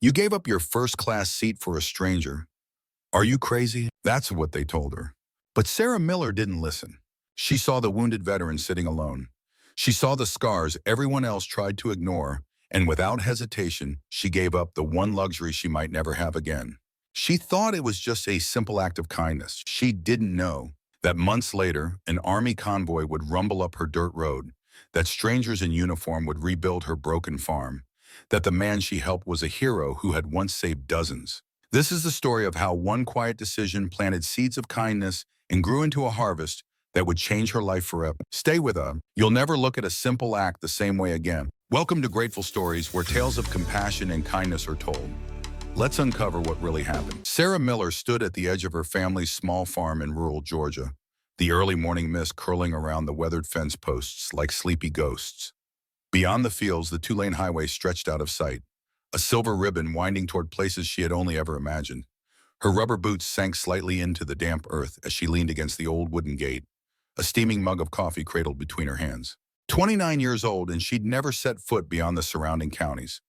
You gave up your first-class seat for a stranger. Are you crazy? That's what they told her. But Sarah Miller didn't listen. She saw the wounded veteran sitting alone. She saw the scars everyone else tried to ignore, and without hesitation, she gave up the one luxury she might never have again. She thought it was just a simple act of kindness. She didn't know that months later, an army convoy would rumble up her dirt road, that strangers in uniform would rebuild her broken farm, that the man she helped was a hero who had once saved dozens. This is the story of how one quiet decision planted seeds of kindness and grew into a harvest that would change her life forever. Stay with us. You'll never look at a simple act the same way again. Welcome to Grateful Stories, where tales of compassion and kindness are told. Let's uncover what really happened. Sarah Miller stood at the edge of her family's small farm in rural Georgia, the early morning mist curling around the weathered fence posts like sleepy ghosts. Beyond the fields, the two-lane highway stretched out of sight, a silver ribbon winding toward places she had only ever imagined. Her rubber boots sank slightly into the damp earth as she leaned against the old wooden gate, a steaming mug of coffee cradled between her hands. 29 years old, and she'd never set foot beyond the surrounding counties.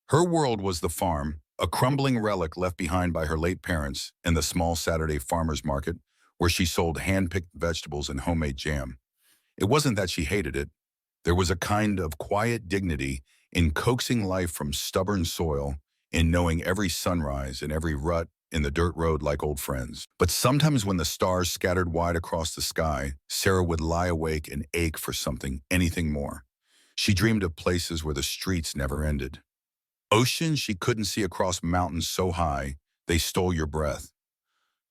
Her world was the farm, a crumbling relic left behind by her late parents, and the small Saturday farmer's market where she sold hand-picked vegetables and homemade jam. It wasn't that she hated it. There was a kind of quiet dignity in coaxing life from stubborn soil, in knowing every sunrise and every rut in the dirt road like old friends. But sometimes when the stars scattered wide across the sky, Sarah would lie awake and ache for something, anything more. She dreamed of places where the streets never ended. Oceans she couldn't see across mountains so high, they stole your breath.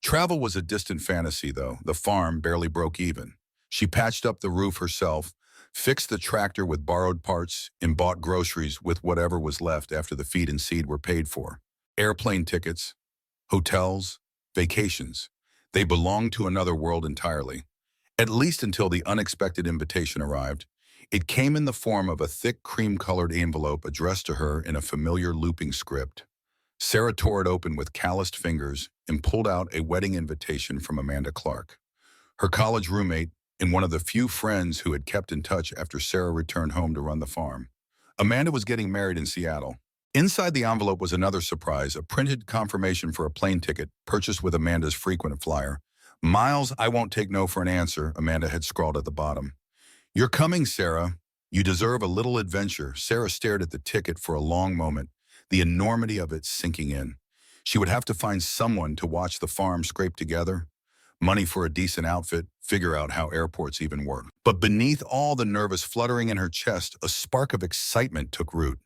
Travel was a distant fantasy, though. The farm barely broke even. She patched up the roof herself, fixed the tractor with borrowed parts, and bought groceries with whatever was left after the feed and seed were paid for. Airplane tickets, hotels, vacations. They belonged to another world entirely, at least until the unexpected invitation arrived. It came in the form of a thick cream-colored envelope addressed to her in a familiar looping script. Sarah tore it open with calloused fingers and pulled out a wedding invitation from Amanda Clark, her college roommate and one of the few friends who had kept in touch after Sarah returned home to run the farm. Amanda was getting married in Seattle. Inside the envelope was another surprise, a printed confirmation for a plane ticket purchased with Amanda's frequent flyer. "Miles, I won't take no for an answer," Amanda had scrawled at the bottom. "You're coming, Sarah. You deserve a little adventure." Sarah stared at the ticket for a long moment, the enormity of it sinking in. She would have to find someone to watch the farm scrape together, money for a decent outfit, figure out how airports even work. But beneath all the nervous fluttering in her chest, a spark of excitement took root.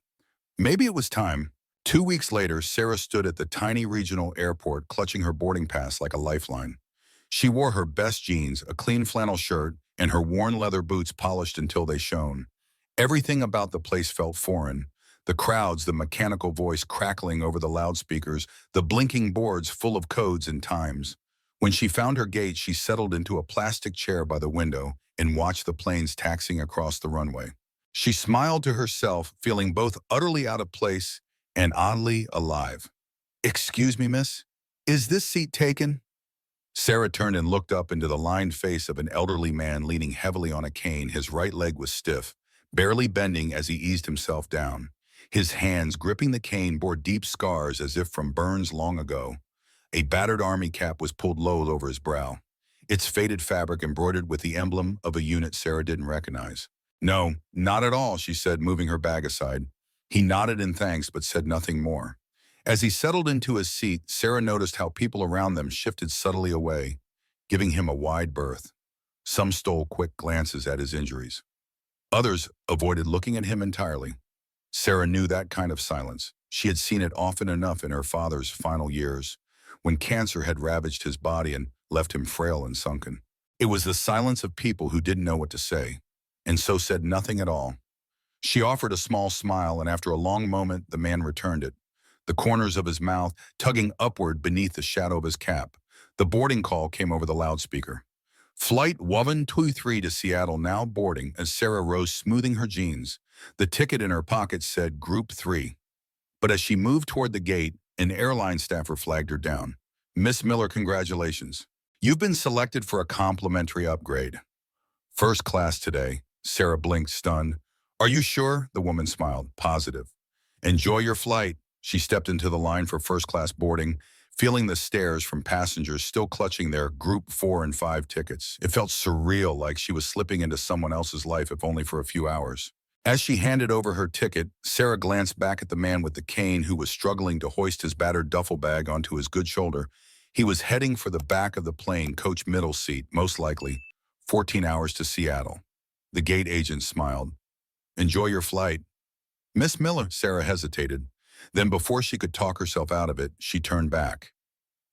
Maybe it was time. 2 weeks later, Sarah stood at the tiny regional airport, clutching her boarding pass like a lifeline. She wore her best jeans, a clean flannel shirt, and her worn leather boots polished until they shone. Everything about the place felt foreign. The crowds, the mechanical voice crackling over the loudspeakers, the blinking boards full of codes and times. When she found her gate, she settled into a plastic chair by the window and watched the planes taxiing across the runway. She smiled to herself, feeling both utterly out of place and oddly alive. "Excuse me, miss? Is this seat taken?" Sarah turned and looked up into the lined face of an elderly man leaning heavily on a cane. His right leg was stiff, barely bending as he eased himself down. His hands, gripping the cane, bore deep scars as if from burns long ago. A battered army cap was pulled low over his brow, its faded fabric embroidered with the emblem of a unit Sarah didn't recognize. "No, not at all," she said, moving her bag aside. He nodded in thanks but said nothing more. As he settled into his seat, Sarah noticed how people around them shifted subtly away, giving him a wide berth. Some stole quick glances at his injuries. Others avoided looking at him entirely. Sarah knew that kind of silence. She had seen it often enough in her father's final years, when cancer had ravaged his body and left him frail and sunken. It was the silence of people who didn't know what to say, and so said nothing at all. She offered a small smile, and after a long moment, the man returned it, the corners of his mouth tugging upward beneath the shadow of his cap. The boarding call came over the loudspeaker. "Flight 123 to Seattle now boarding," as Sarah rose, smoothing her jeans. The ticket in her pocket said Group 3. But as she moved toward the gate, an airline staffer flagged her down. "Miss Miller, congratulations. You've been selected for a complimentary upgrade. First class today." Sarah blinked, stunned. "Are you sure?" The woman smiled. "Positive." "Enjoy your flight." She stepped into the line for first-class boarding, feeling the stares from passengers still clutching their Group 4 and 5 tickets. It felt surreal, like she was slipping into someone else's life, if only for a few hours. As she handed over her ticket, Sarah glanced back at the man with the cane who was struggling to hoist his battered duffel bag onto his good shoulder. He was heading for the back of the plane, coach middle seat, most likely. 14 hours to Seattle. The gate agent smiled. "Enjoy your flight." "Miss Miller," Sarah hesitated. Then before she could talk herself out of it, she turned back.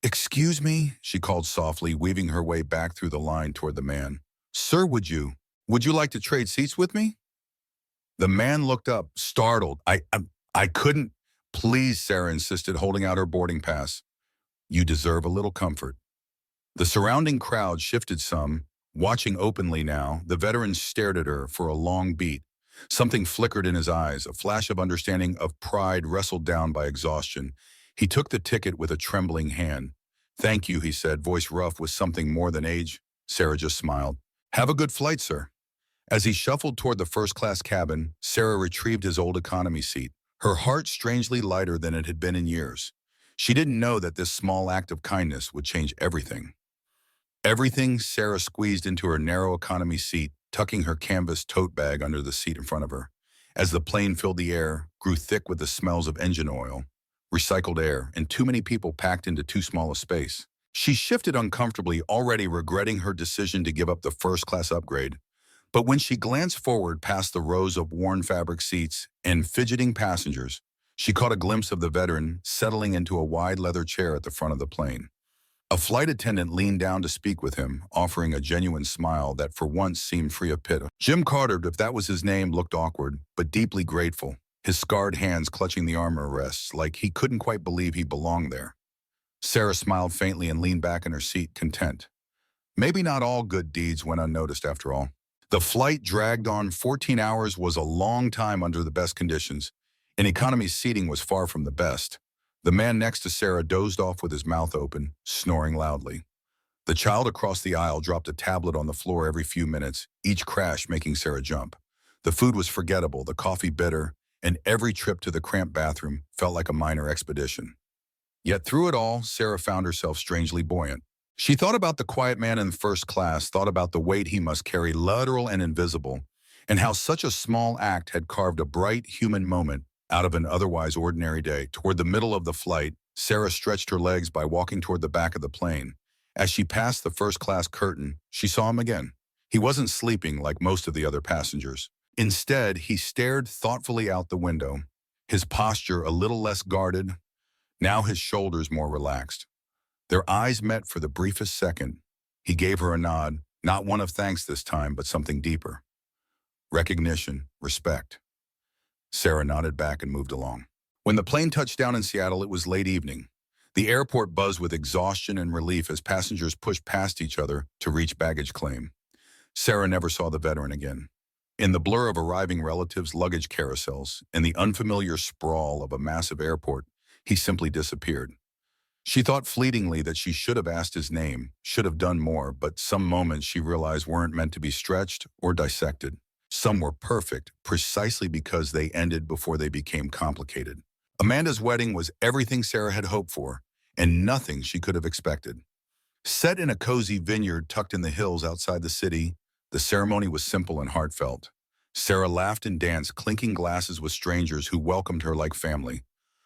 "Excuse me," she called softly, weaving her way back through the line toward the man. "Sir, would you like to trade seats with me?" The man looked up, startled. I couldn't." "Please," Sarah insisted, holding out her boarding pass. "You deserve a little comfort." The surrounding crowd shifted some, watching openly now. The veteran stared at her for a long beat. Something flickered in his eyes, a flash of understanding, of pride wrestled down by exhaustion. He took the ticket with a trembling hand. "Thank you," he said, voice rough with something more than age. Sarah just smiled. "Have a good flight, sir." As he shuffled toward the first-class cabin, Sarah retrieved his old economy seat, her heart strangely lighter than it had been in years. She didn't know that this small act of kindness would change everything. Everything. Sarah squeezed into her narrow economy seat, tucking her canvas tote bag under the seat in front of her. As the plane filled the air, grew thick with the smells of engine oil, recycled air, and too many people packed into too small a space. She shifted uncomfortably, already regretting her decision to give up the first-class upgrade. But when she glanced forward past the rows of worn fabric seats and fidgeting passengers, she caught a glimpse of the veteran settling into a wide leather chair at the front of the plane. A flight attendant leaned down to speak with him, offering a genuine smile that for once seemed free of pity. Jim Carter, if that was his name, looked awkward, but deeply grateful, his scarred hands clutching the armrests like he couldn't quite believe he belonged there. Sarah smiled faintly and leaned back in her seat, content. Maybe not all good deeds went unnoticed after all. The flight dragged on. 14 hours was a long time under the best conditions, and economy seating was far from the best. The man next to Sarah dozed off with his mouth open, snoring loudly. The child across the aisle dropped a tablet on the floor every few minutes, each crash making Sarah jump. The food was forgettable, the coffee bitter, and every trip to the cramped bathroom felt like a minor expedition. Yet through it all, Sarah found herself strangely buoyant. She thought about the quiet man in first class, thought about the weight he must carry, literal and invisible, and how such a small act had carved a bright human moment out of an otherwise ordinary day. Toward the middle of the flight, Sarah stretched her legs by walking toward the back of the plane. As she passed the first-class curtain, she saw him again. He wasn't sleeping like most of the other passengers. Instead, he stared thoughtfully out the window, his posture a little less guarded, now his shoulders more relaxed. Their eyes met for the briefest second. He gave her a nod, not one of thanks this time, but something deeper. Recognition, respect. Sarah nodded back and moved along. When the plane touched down in Seattle, it was late evening. The airport buzzed with exhaustion and relief as passengers pushed past each other to reach baggage claim. Sarah never saw the veteran again. In the blur of arriving relatives' luggage carousels and the unfamiliar sprawl of a massive airport, he simply disappeared. She thought fleetingly that she should have asked his name, should have done more, but some moments she realized weren't meant to be stretched or dissected. Some were perfect, precisely because they ended before they became complicated. Amanda's wedding was everything Sarah had hoped for, and nothing she could have expected. Set in a cozy vineyard tucked in the hills outside the city, the ceremony was simple and heartfelt. Sarah laughed and danced, clinking glasses with strangers who welcomed her like family.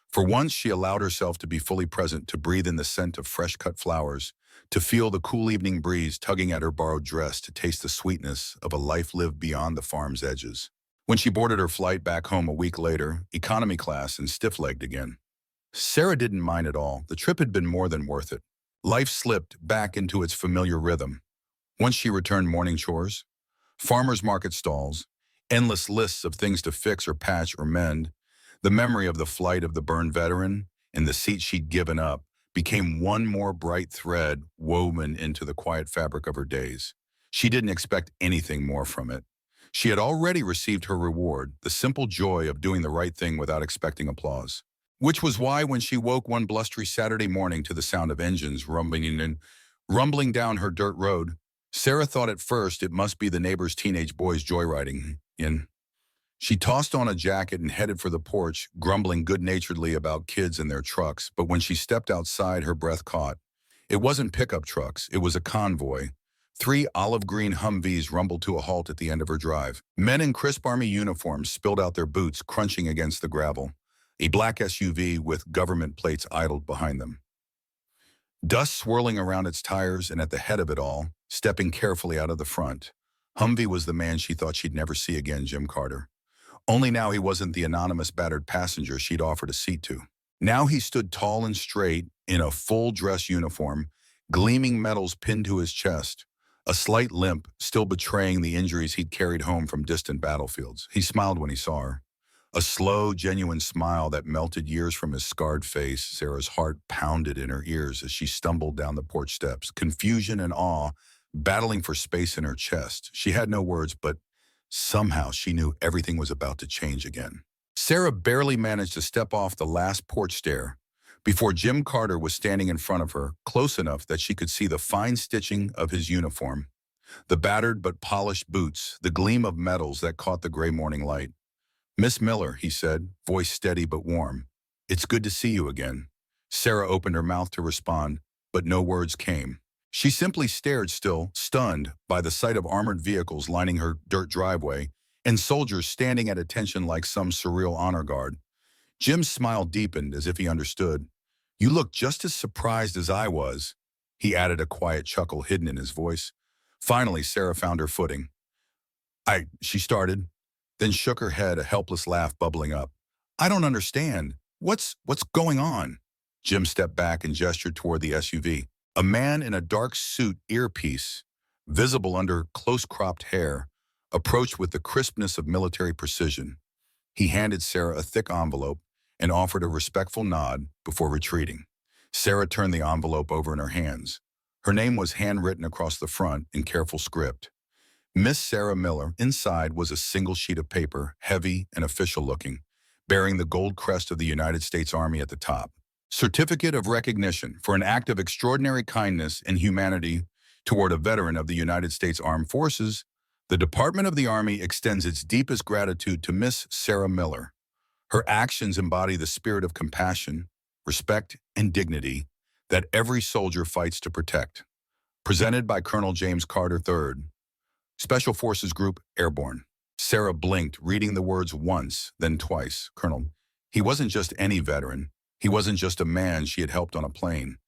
For once, she allowed herself to be fully present, to breathe in the scent of fresh-cut flowers, to feel the cool evening breeze tugging at her borrowed dress, to taste the sweetness of a life lived beyond the farm's edges. When she boarded her flight back home a week later, economy class and stiff-legged again, Sarah didn't mind at all. The trip had been more than worth it. Life slipped back into its familiar rhythm. Once she returned, morning chores, farmers market stalls, endless lists of things to fix or patch or mend. The memory of the flight of the burned veteran and the seat she'd given up became one more bright thread woven into the quiet fabric of her days. She didn't expect anything more from it. She had already received her reward, the simple joy of doing the right thing without expecting applause. Which was why when she woke one blustery Saturday morning to the sound of engines rumbling down her dirt road, Sarah thought at first it must be the neighbor's teenage boys joyriding in. She tossed on a jacket and headed for the porch, grumbling good-naturedly about kids and their trucks, but when she stepped outside, her breath caught. It wasn't pickup trucks, it was a convoy. 3 olive-green Humvees rumbled to a halt at the end of her drive. Men in crisp army uniforms spilled out their boots, crunching against the gravel. A black SUV with government plates idled behind them. Dust swirling around its tires, and at the head of it all, stepping carefully out of the front. Humvee was the man she thought she'd never see again, Jim Carter. Only now he wasn't the anonymous battered passenger she'd offered a seat to. Now he stood tall and straight in a full dress uniform, gleaming medals pinned to his chest, a slight limp still betraying the injuries he'd carried home from distant battlefields. He smiled when he saw her. A slow, genuine smile that melted years from his scarred face. Sarah's heart pounded in her ears as she stumbled down the porch steps, confusion and awe battling for space in her chest. She had no words, but somehow she knew everything was about to change again. Sarah barely managed to step off the last porch stair before Jim Carter was standing in front of her, close enough that she could see the fine stitching of his uniform, the battered but polished boots, the gleam of metals that caught the gray morning light. "Miss Miller," he said, voice steady but warm. "It's good to see you again." Sarah opened her mouth to respond, but no words came. She simply stared still, stunned by the sight of armored vehicles lining her dirt driveway and soldiers standing at attention like some surreal honor guard. Jim's smile deepened as if he understood. "You look just as surprised as I was," he added, a quiet chuckle hidden in his voice. Finally, Sarah found her footing. She started, then shook her head, a helpless laugh bubbling up. "I don't understand. What's going on?" Jim stepped back and gestured toward the SUV. A man in a dark suit earpiece, visible under close-cropped hair, approached with the crispness of military precision. He handed Sarah a thick envelope and offered a respectful nod before retreating. Sarah turned the envelope over in her hands. Her name was handwritten across the front in careful script. Miss Sarah Miller. Inside was a single sheet of paper, heavy and official-looking, bearing the gold crest of the United States Army at the top. Certificate of recognition for an act of extraordinary kindness and humanity toward a veteran of the United States Armed Forces. The Department of the Army extends its deepest gratitude to Miss Sarah Miller. Her actions embody the spirit of compassion, respect, and dignity that every soldier fights to protect. Presented by Colonel James Carter III, Special Forces Group, Airborne. Sarah blinked, reading the words once, then twice. Colonel. He wasn't just any veteran. He wasn't just a man she had helped on a plane.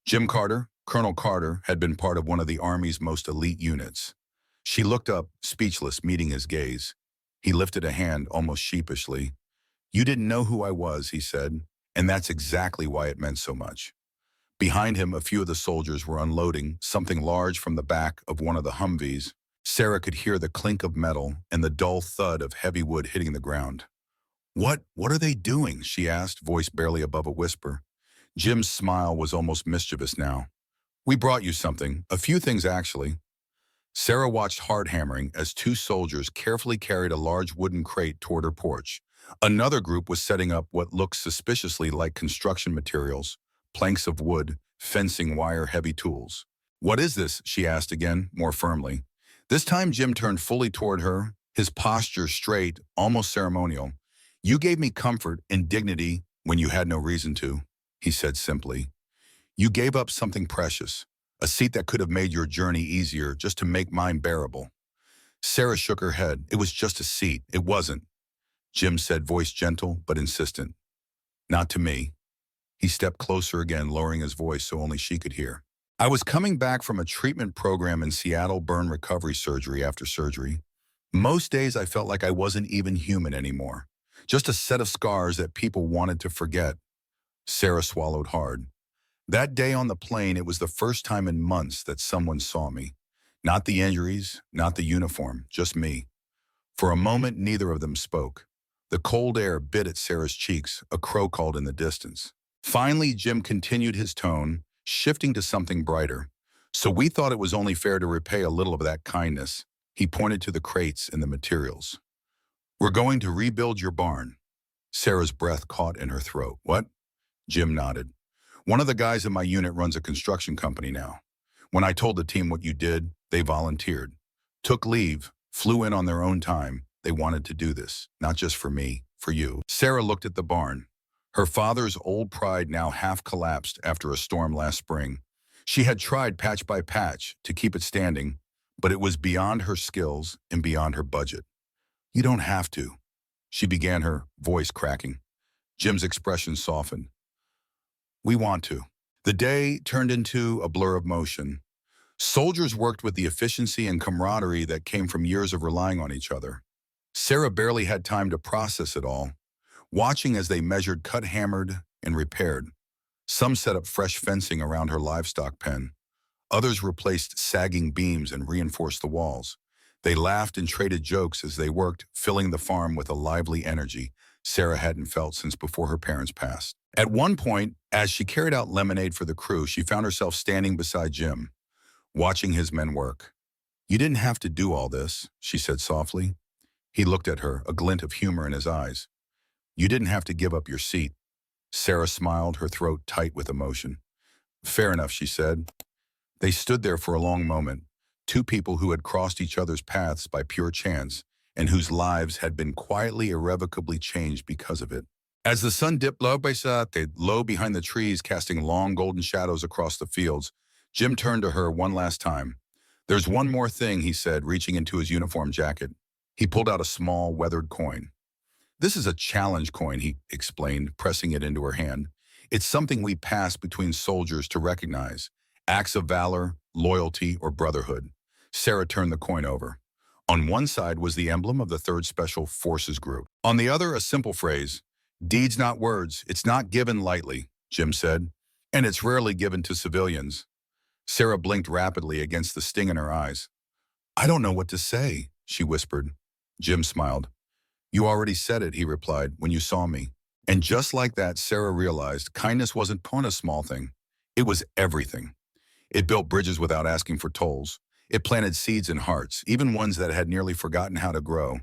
Jim Carter, Colonel Carter, had been part of one of the Army's most elite units. She looked up, speechless, meeting his gaze. He lifted a hand almost sheepishly. "You didn't know who I was," he said, "and that's exactly why it meant so much." Behind him, a few of the soldiers were unloading something large from the back of one of the Humvees. Sarah could hear the clink of metal and the dull thud of heavy wood hitting the ground. What are they doing?" she asked, voice barely above a whisper. Jim's smile was almost mischievous now. "We brought you something, a few things actually." Sarah watched hard hammering as 2 soldiers carefully carried a large wooden crate toward her porch. Another group was setting up what looked suspiciously like construction materials, planks of wood, fencing wire, heavy tools. "What is this?" she asked again, more firmly. This time Jim turned fully toward her, his posture straight, almost ceremonial. "You gave me comfort and dignity when you had no reason to," he said simply. "You gave up something precious, a seat that could have made your journey easier just to make mine bearable." Sarah shook her head. "It was just a seat. It wasn't," Jim said, voice gentle but insistent. "Not to me." He stepped closer again, lowering his voice so only she could hear. "I was coming back from a treatment program in Seattle, burn recovery surgery after surgery. Most days I felt like I wasn't even human anymore. Just a set of scars that people wanted to forget." Sarah swallowed hard. "That day on the plane, it was the first time in months that someone saw me. Not the injuries, not the uniform, just me." For a moment, neither of them spoke. The cold air bit at Sarah's cheeks, a crow called in the distance. Finally, Jim continued his tone, shifting to something brighter. "So we thought it was only fair to repay a little of that kindness." He pointed to the crates and the materials. "We're going to rebuild your barn." Sarah's breath caught in her throat. "What?" Jim nodded. "One of the guys in my unit runs a construction company now. When I told the team what you did, they volunteered. Took leave, flew in on their own time, They wanted to do this, not just for me, for you. Sarah looked at the barn. Her father's old pride now half collapsed after a storm last spring. She had tried patch by patch to keep it standing, but it was beyond her skills and beyond her budget. You don't have to, she began, her voice cracking. Jim's expression softened. We want to. The day turned into a blur of motion. Soldiers worked with the efficiency and camaraderie that came from years of relying on each other. Sarah barely had time to process it all, watching as they measured, cut, hammered, and repaired. Some set up fresh fencing around her livestock pen. Others replaced sagging beams and reinforced the walls. They laughed and traded jokes as they worked, filling the farm with a lively energy Sarah hadn't felt since before her parents passed. At one point, as she carried out lemonade for the crew, she found herself standing beside Jim, watching his men work. You didn't have to do all this, she said softly. He looked at her, a glint of humor in his eyes. You didn't have to give up your seat. Sarah smiled, her throat tight with emotion. Fair enough, she said. They stood there for a long moment, two people who had crossed each other's paths by pure chance and whose lives had been quietly, irrevocably changed because of it. As the sun dipped low behind the trees, casting long golden shadows across the fields, Jim turned to her one last time. There's one more thing, he said, reaching into his uniform jacket. He pulled out a small, weathered coin. This is a challenge coin, he explained, pressing it into her hand. It's something we pass between soldiers to recognize acts of valor, loyalty, or brotherhood. Sarah turned the coin over. On one side was the emblem of the 3rd Special Forces Group. On the other, a simple phrase, deeds not words. It's not given lightly, Jim said, and it's rarely given to civilians. Sarah blinked rapidly against the sting in her eyes. I don't know what to say, she whispered. Jim smiled. You already said it, he replied, when you saw me. And just like that, Sarah realized kindness wasn't a small thing. It was everything. It built bridges without asking for tolls. It planted seeds in hearts, even ones that had nearly forgotten how to grow.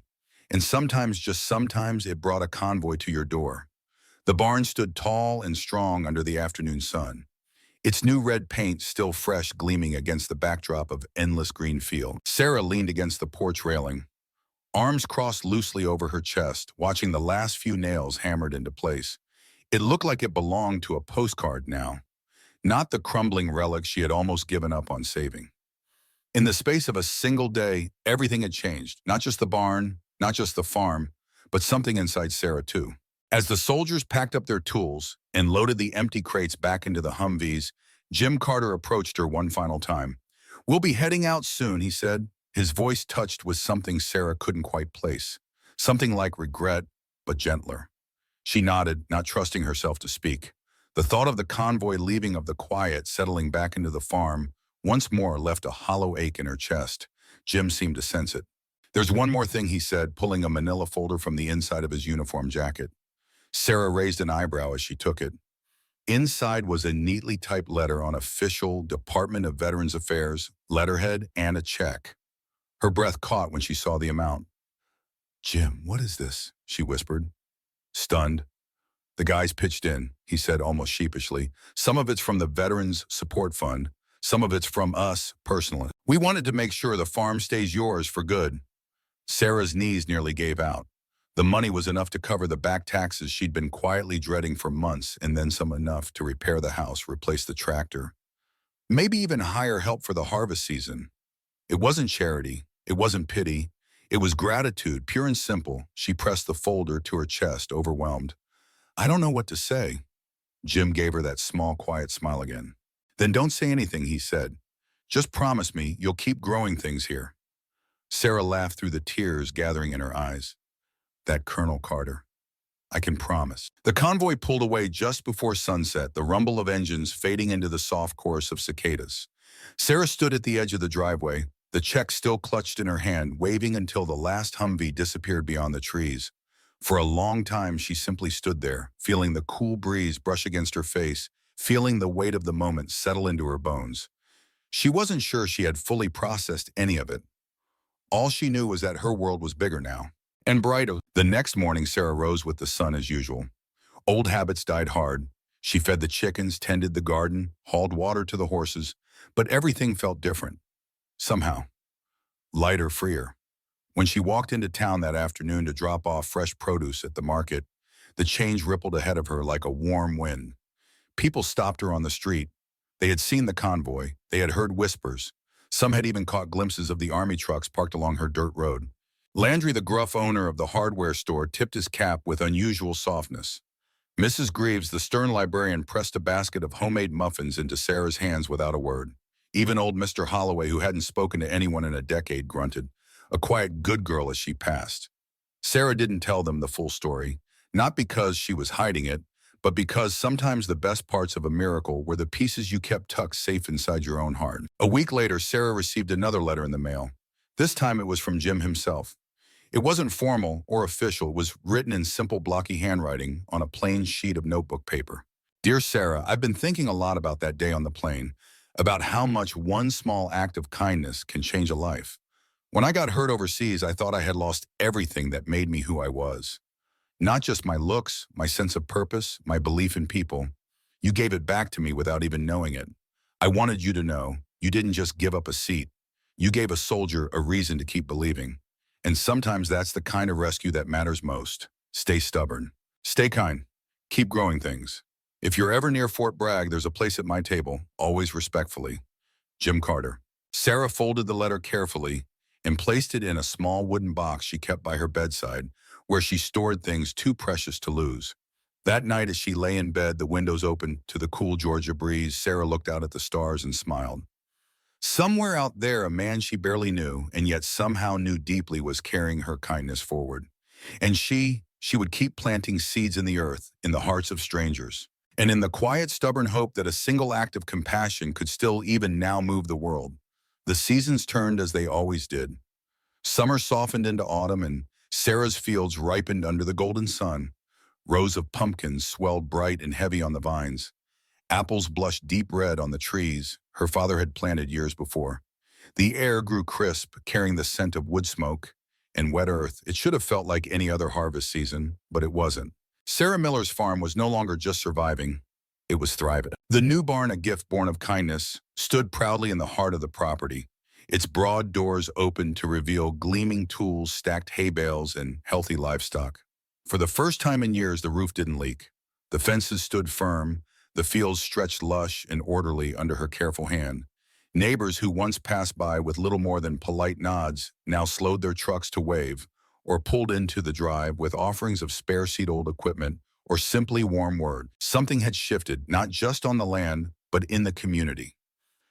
And sometimes, just sometimes, it brought a convoy to your door. The barn stood tall and strong under the afternoon sun, its new red paint still fresh, gleaming against the backdrop of endless green field. Sarah leaned against the porch railing, arms crossed loosely over her chest, watching the last few nails hammered into place. It looked like it belonged to a postcard now, not the crumbling relic she had almost given up on saving. In the space of a single day, everything had changed. Not just the barn, not just the farm, but something inside Sarah too. As the soldiers packed up their tools and loaded the empty crates back into the Humvees, Jim Carter approached her one final time. We'll be heading out soon, he said, his voice touched with something Sarah couldn't quite place. Something like regret, but gentler. She nodded, not trusting herself to speak. The thought of the convoy leaving, of the quiet, settling back into the farm, once more left a hollow ache in her chest. Jim seemed to sense it. There's one more thing, he said, pulling a manila folder from the inside of his uniform jacket. Sarah raised an eyebrow as she took it. Inside was a neatly typed letter on official Department of Veterans Affairs letterhead and a check. Her breath caught when she saw the amount. Jim, what is this? She whispered. Stunned. The guys pitched in, he said almost sheepishly. Some of it's from the Veterans Support Fund. Some of it's from us, personally. We wanted to make sure the farm stays yours for good. Sarah's knees nearly gave out. The money was enough to cover the back taxes she'd been quietly dreading for months, and then some enough to repair the house, replace the tractor. Maybe even hire help for the harvest season. It wasn't charity. It wasn't pity. It was gratitude, pure and simple. She pressed the folder to her chest, overwhelmed. I don't know what to say. Jim gave her that small, quiet smile again. Then don't say anything, he said. Just promise me you'll keep growing things here. Sarah laughed through the tears gathering in her eyes. That Colonel Carter. I can promise. The convoy pulled away just before sunset, the rumble of engines fading into the soft chorus of cicadas. Sarah stood at the edge of the driveway, the check still clutched in her hand, waving until the last Humvee disappeared beyond the trees. For a long time, she simply stood there, feeling the cool breeze brush against her face, feeling the weight of the moment settle into her bones. She wasn't sure she had fully processed any of it. All she knew was that her world was bigger now, and brighter. The next morning, Sarah rose with the sun as usual. Old habits died hard. She fed the chickens, tended the garden, hauled water to the horses, but everything felt different. Somehow. Lighter, freer. When she walked into town that afternoon to drop off fresh produce at the market, the change rippled ahead of her like a warm wind. People stopped her on the street. They had seen the convoy. They had heard whispers. Some had even caught glimpses of the army trucks parked along her dirt road. Landry, the gruff owner of the hardware store, tipped his cap with unusual softness. Mrs. Greaves, the stern librarian, pressed a basket of homemade muffins into Sarah's hands without a word. Even old Mr. Holloway, who hadn't spoken to anyone in a decade, grunted, a quiet good girl as she passed. Sarah didn't tell them the full story, not because she was hiding it, but because sometimes the best parts of a miracle were the pieces you kept tucked safe inside your own heart. A week later, Sarah received another letter in the mail. This time it was from Jim himself. It wasn't formal or official. It was written in simple blocky handwriting on a plain sheet of notebook paper. Dear Sarah, I've been thinking a lot about that day on the plane, about how much one small act of kindness can change a life. When I got hurt overseas, I thought I had lost everything that made me who I was. Not just my looks, my sense of purpose, my belief in people. You gave it back to me without even knowing it. I wanted you to know you didn't just give up a seat. You gave a soldier a reason to keep believing. And sometimes that's the kind of rescue that matters most. Stay stubborn. Stay kind. Keep growing things. If you're ever near Fort Bragg, there's a place at my table, always respectfully. Jim Carter. Sarah folded the letter carefully and placed it in a small wooden box she kept by her bedside, where she stored things too precious to lose. That night, as she lay in bed, the windows open to the cool Georgia breeze, Sarah looked out at the stars and smiled. Somewhere out there, a man she barely knew, and yet somehow knew deeply, was carrying her kindness forward. And she would keep planting seeds in the earth, in the hearts of strangers, and in the quiet, stubborn hope that a single act of compassion could still even now move the world. The seasons turned as they always did. Summer softened into autumn, and Sarah's fields ripened under the golden sun. Rows of pumpkins swelled bright and heavy on the vines. Apples blushed deep red on the trees her father had planted years before. The air grew crisp, carrying the scent of wood smoke and wet earth. It should have felt like any other harvest season, but it wasn't. Sarah Miller's farm was no longer just surviving, it was thriving. The new barn, a gift born of kindness, stood proudly in the heart of the property, its broad doors open to reveal gleaming tools, stacked hay bales, and healthy livestock. For the first time in years, the roof didn't leak. The fences stood firm, the fields stretched lush and orderly under her careful hand. Neighbors who once passed by with little more than polite nods now slowed their trucks to wave, or pulled into the drive with offerings of spare-seat old equipment or simply warm word. Something had shifted, not just on the land, but in the community.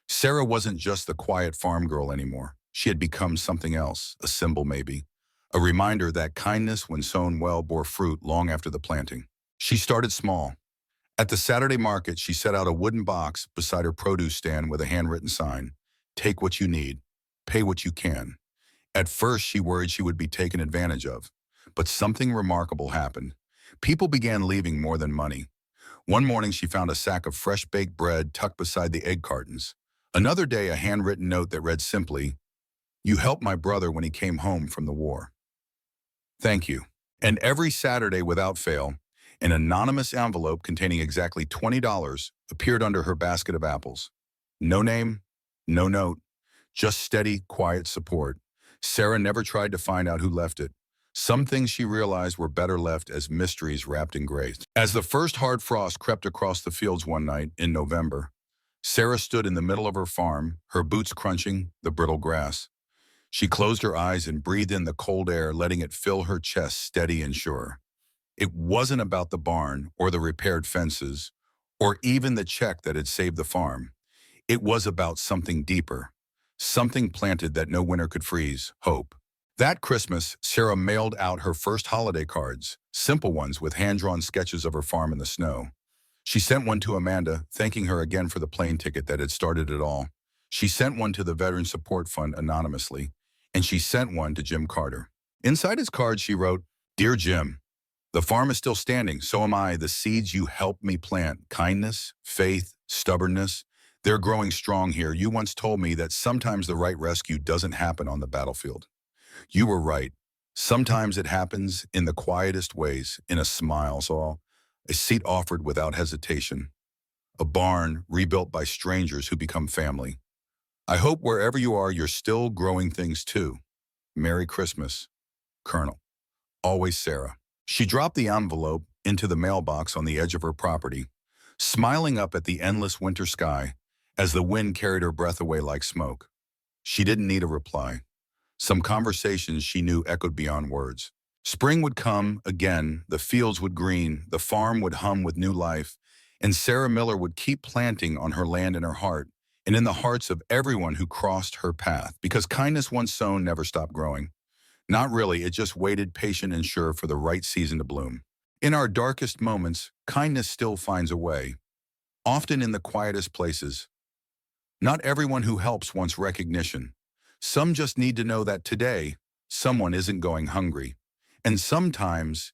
Sarah wasn't just the quiet farm girl anymore. She had become something else, a symbol maybe, a reminder that kindness, when sown well, bore fruit long after the planting. She started small. At the Saturday market, she set out a wooden box beside her produce stand with a handwritten sign, "Take what you need, pay what you can." At first, she worried she would be taken advantage of, but something remarkable happened. People began leaving more than money. One morning, she found a sack of fresh baked bread tucked beside the egg cartons. Another day, a handwritten note that read simply, "You helped my brother when he came home from the war. Thank you." And every Saturday, without fail, an anonymous envelope containing exactly $20 appeared under her basket of apples. No name, no note, just steady, quiet support. Sarah never tried to find out who left it. Some things she realized were better left as mysteries wrapped in grace. As the first hard frost crept across the fields one night in November, Sarah stood in the middle of her farm, her boots crunching the brittle grass. She closed her eyes and breathed in the cold air, letting it fill her chest steady and sure. It wasn't about the barn or the repaired fences or even the check that had saved the farm. It was about something deeper, something planted that no winter could freeze, hope. That Christmas, Sarah mailed out her first holiday cards, simple ones with hand-drawn sketches of her farm in the snow. She sent one to Amanda, thanking her again for the plane ticket that had started it all. She sent one to the Veteran Support Fund anonymously, and she sent one to Jim Carter. Inside his card, she wrote, "Dear Jim, the farm is still standing, so am I. The seeds you helped me plant, kindness, faith, stubbornness, they're growing strong here. You once told me that sometimes the right rescue doesn't happen on the battlefield. You were right. Sometimes it happens in the quietest ways, in a smile, so a seat offered without hesitation, a barn rebuilt by strangers who become family. I hope wherever you are, you're still growing things too. Merry Christmas, Colonel. Always Sarah. She dropped the envelope into the mailbox on the edge of her property, smiling up at the endless winter sky as the wind carried her breath away like smoke. She didn't need a reply. Some conversations she knew echoed beyond words. Spring would come again, the fields would green, the farm would hum with new life, and Sarah Miller would keep planting on her land in her heart and in the hearts of everyone who crossed her path, because kindness once sown never stopped growing. Not really, it just waited patient and sure for the right season to bloom. In our darkest moments, kindness still finds a way, often in the quietest places. Not everyone who helps wants recognition. Some just need to know that today, someone isn't going hungry. And sometimes,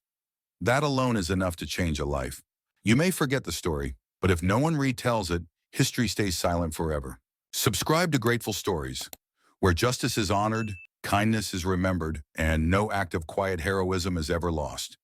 that alone is enough to change a life. You may forget the story, but if no one retells it, history stays silent forever. Subscribe to Grateful Stories, where justice is honored, kindness is remembered, and no act of quiet heroism is ever lost.